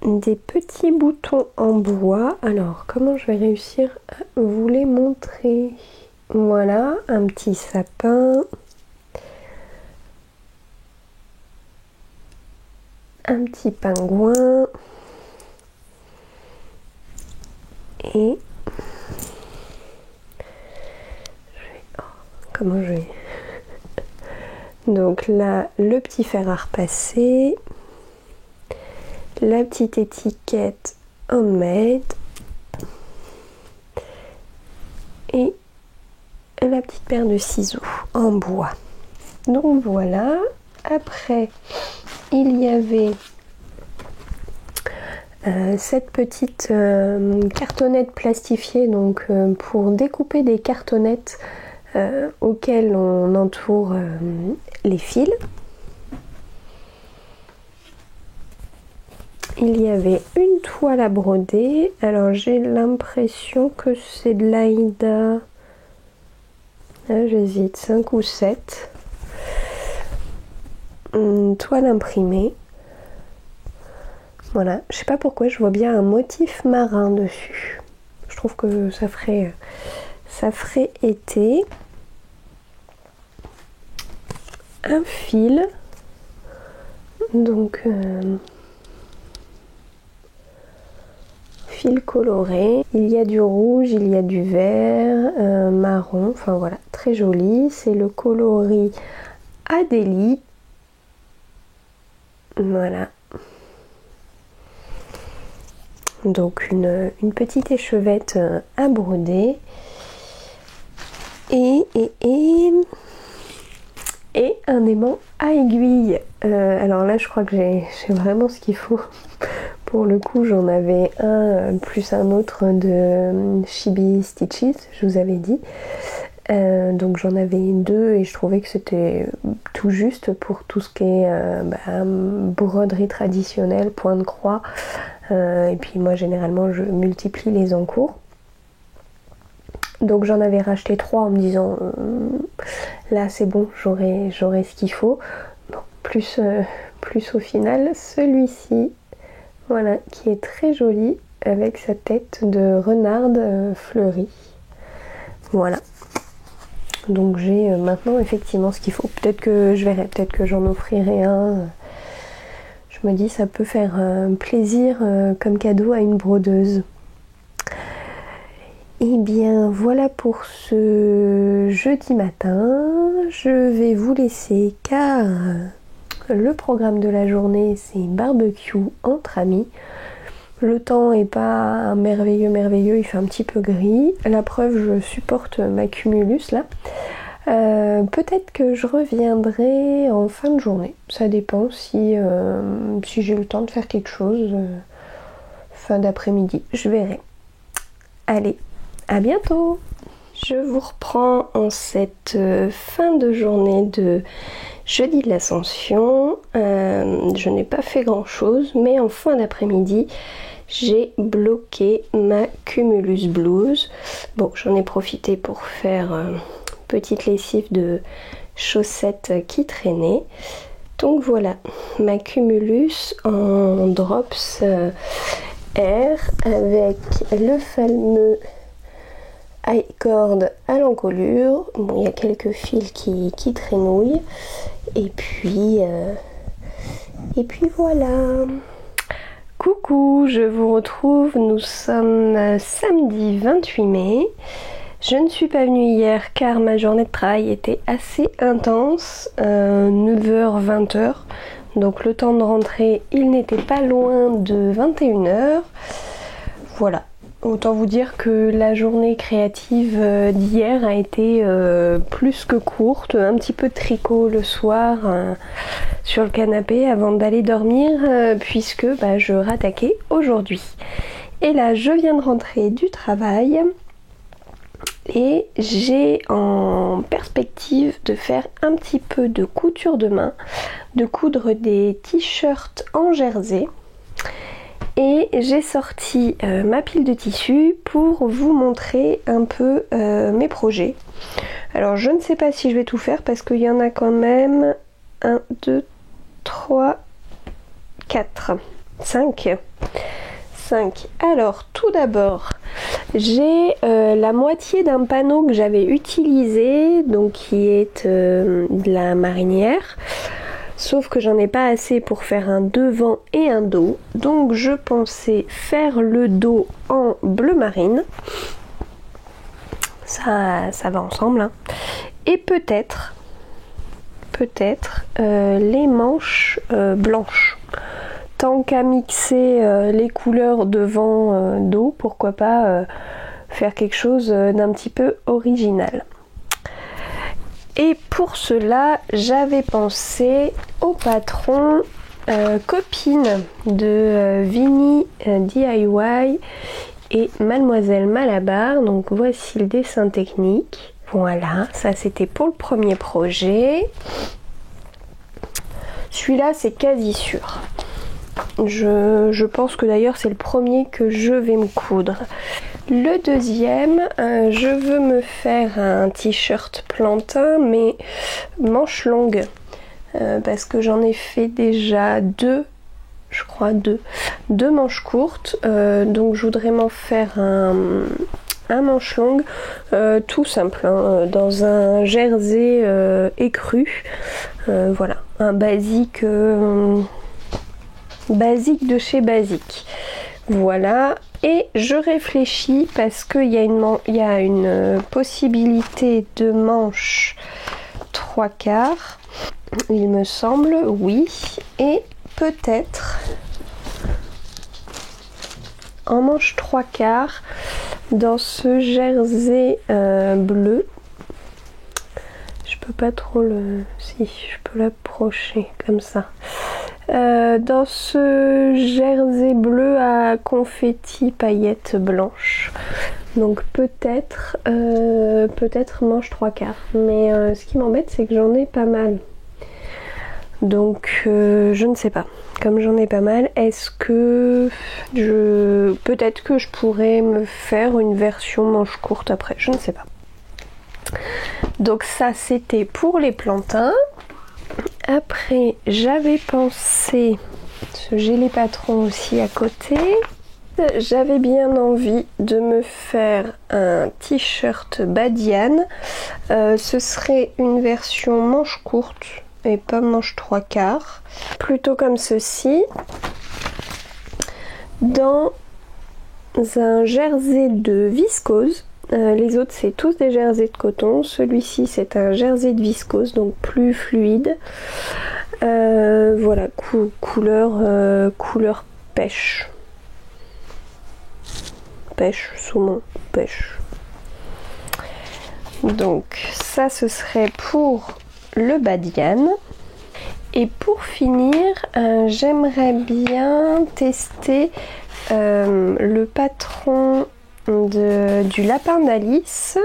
des petits boutons en bois. Alors comment je vais réussir à vous les montrer? Voilà, un petit sapin, un petit pingouin et comment je vais donc là le petit fer à repasser, la petite étiquette handmade. Et la petite paire de ciseaux en bois. Donc voilà. Après, il y avait cette petite cartonnette plastifiée, donc pour découper des cartonnettes auxquelles on entoure les fils. Il y avait une toile à broder. Alors j'ai l'impression que c'est de l'Aïda. J'hésite, 5 ou 7. Une toile imprimée. Voilà, je sais pas pourquoi je vois bien un motif marin dessus. Je trouve que ça ferait été. Un fil. Donc fil coloré. Il y a du rouge, il y a du vert, marron. Enfin voilà, très joli. C'est le coloris Adélie. Voilà. Donc une petite échevette à broder. Et un aimant à aiguille. Alors là je crois que j'ai vraiment ce qu'il faut. Pour le coup j'en avais un plus un autre de Chibi Stitches, je vous avais dit. Donc j'en avais 2 et je trouvais que c'était tout juste pour tout ce qui est broderie traditionnelle, point de croix. Et puis moi généralement je multiplie les encours. Donc j'en avais racheté 3 en me disant là c'est bon, j'aurai ce qu'il faut. Bon, plus au final celui-ci, voilà, qui est très joli avec sa tête de renarde fleurie. Voilà. Donc j'ai maintenant effectivement ce qu'il faut. Peut-être que je verrai, peut-être que j'en offrirai un. Je me dis ça peut faire plaisir comme cadeau à une brodeuse. Et bien voilà pour ce jeudi matin. Je vais vous laisser car le programme de la journée c'est barbecue entre amis. Le temps est pas merveilleux, il fait un petit peu gris. La preuve, je supporte ma cumulus là. Peut-être que je reviendrai en fin de journée. Ça dépend si j'ai le temps de faire quelque chose. Fin d'après-midi, je verrai. Allez, à bientôt! Je vous reprends en cette fin de journée de jeudi de l'Ascension. Je n'ai pas fait grand chose, mais en fin d'après-midi, j'ai bloqué ma Cumulus Blues. Bon, j'en ai profité pour faire petite lessive de chaussettes qui traînaient. Donc voilà, ma Cumulus en drops air avec le fameux high cord à l'encolure. Bon, il y a quelques fils qui traînouillent. Et puis voilà. Coucou, je vous retrouve. Nous sommes samedi 28 mai. Je ne suis pas venue hier car ma journée de travail était assez intense, 9h-20h. Donc le temps de rentrer, il n'était pas loin de 21h. Voilà. Autant vous dire que la journée créative d'hier a été plus que courte, un petit peu de tricot le soir sur le canapé avant d'aller dormir puisque je rattaquais aujourd'hui. Et là je viens de rentrer du travail et j'ai en perspective de faire un petit peu de couture de main, de coudre des t-shirts en jersey. Et j'ai sorti ma pile de tissus pour vous montrer un peu mes projets. Alors je ne sais pas si je vais tout faire parce qu'il y en a quand même 1, 2, 3, 4, 5. Alors tout d'abord, j'ai la moitié d'un panneau que j'avais utilisé, donc qui est de la marinière. Sauf que j'en ai pas assez pour faire un devant et un dos. Donc je pensais faire le dos en bleu marine. Ça va ensemble. Hein. Et peut-être les manches blanches. tant qu'à mixer les couleurs devant dos, pourquoi pas faire quelque chose d'un petit peu original. Et pour cela, j'avais pensé au patron copine de Vinny DIY et Mademoiselle Malabar. Donc voici le dessin technique. Voilà, ça c'était pour le premier projet. Celui-là c'est quasi sûr. Je pense que d'ailleurs c'est le premier que je vais me coudre. Le deuxième, je veux me faire un t-shirt plantain mais manche longue. Parce que j'en ai fait déjà deux manches courtes. Donc je voudrais m'en faire un manche longue tout simple, hein, dans un jersey écru. Voilà, un basique de chez Basique. Voilà, et je réfléchis parce qu'il y a une possibilité de manche 3/4, il me semble, oui, et peut-être en manche 3/4 dans ce jersey bleu. Je peux pas trop le... si, je peux l'approcher comme ça. Dans ce jersey bleu à confetti paillettes blanches. Donc peut-être manche 3/4. Mais ce qui m'embête, c'est que j'en ai pas mal. Donc je ne sais pas. Comme j'en ai pas mal, est-ce que peut-être que je pourrais me faire une version manche courte après, je ne sais pas. Donc ça c'était pour les plantains. Après j'avais pensé, j'ai les patrons aussi à côté, j'avais bien envie de me faire un t-shirt Badiane. Ce serait une version manche courte et pas manche 3/4, plutôt comme ceci, dans un jersey de viscose. Les autres c'est tous des jerseys de coton, celui-ci c'est un jersey de viscose, donc plus fluide. Voilà, couleur pêche, saumon, pêche. Donc ça ce serait pour le Badiane. Et pour finir, j'aimerais bien tester le patron du lapin d'Alice,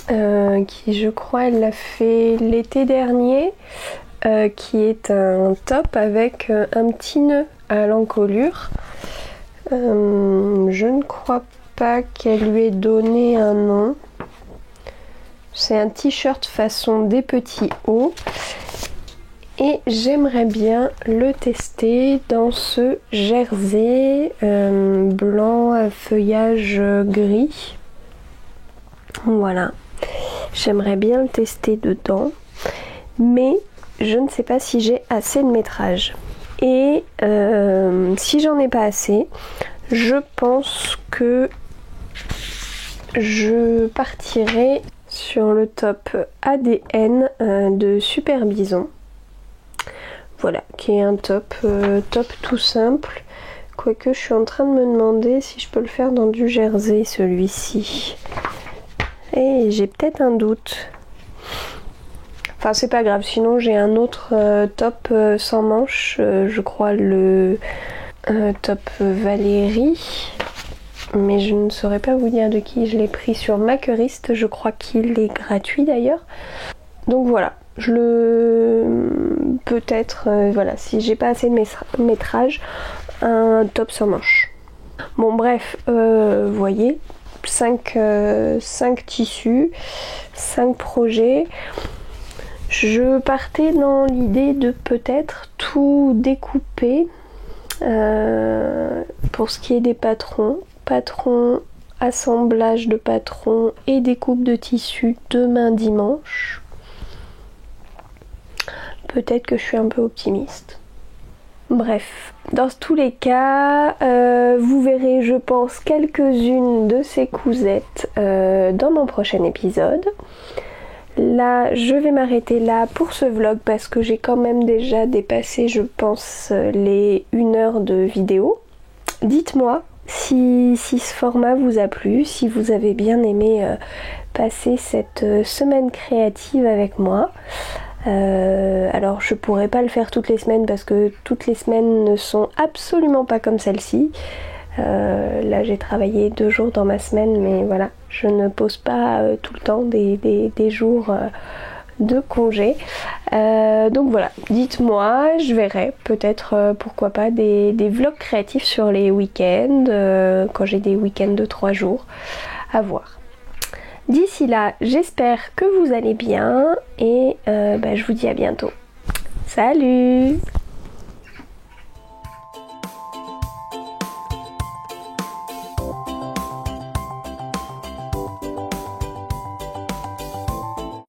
qui je crois elle l'a fait l'été dernier, qui est un top avec un petit nœud à l'encolure. Je ne crois pas qu'elle lui ait donné un nom. C'est un t-shirt façon des petits hauts et j'aimerais bien le tester dans ce jersey blanc à feuillage gris. Voilà, j'aimerais bien le tester dedans, mais je ne sais pas si j'ai assez de métrage. Et si j'en ai pas assez, je pense que je partirai sur le top ADN de Super Bison. Voilà, qui est un top tout simple. Quoique je suis en train de me demander si je peux le faire dans du jersey, celui-ci. Et j'ai peut-être un doute. Enfin c'est pas grave, sinon j'ai un autre top sans manches, je crois le top Valérie. Mais je ne saurais pas vous dire de qui je l'ai pris sur Makerist, je crois qu'il est gratuit d'ailleurs. Donc voilà, peut-être, voilà, si j'ai pas assez de métrage, un top sans manche. Bon bref, vous voyez, 5 tissus, 5 projets. Je partais dans l'idée de peut-être tout découper pour ce qui est des patrons, assemblage de patrons et découpe de tissu demain dimanche. Peut-être que je suis un peu optimiste. Bref, dans tous les cas, vous verrez, je pense, quelques-unes de ces cousettes dans mon prochain épisode. Là, je vais m'arrêter là pour ce vlog parce que j'ai quand même déjà dépassé, je pense, les 1 heure de vidéo. Dites-moi si ce format vous a plu, si vous avez bien aimé passer cette semaine créative avec moi. Alors je pourrais pas le faire toutes les semaines parce que toutes les semaines ne sont absolument pas comme celle-ci. Là j'ai travaillé 2 jours dans ma semaine, mais voilà, je ne pose pas tout le temps des jours de congé. Donc voilà, dites-moi, je verrai peut-être pourquoi pas des vlogs créatifs sur les week-ends, quand j'ai des week-ends de 3 jours, à voir. D'ici là, j'espère que vous allez bien et je vous dis à bientôt. Salut!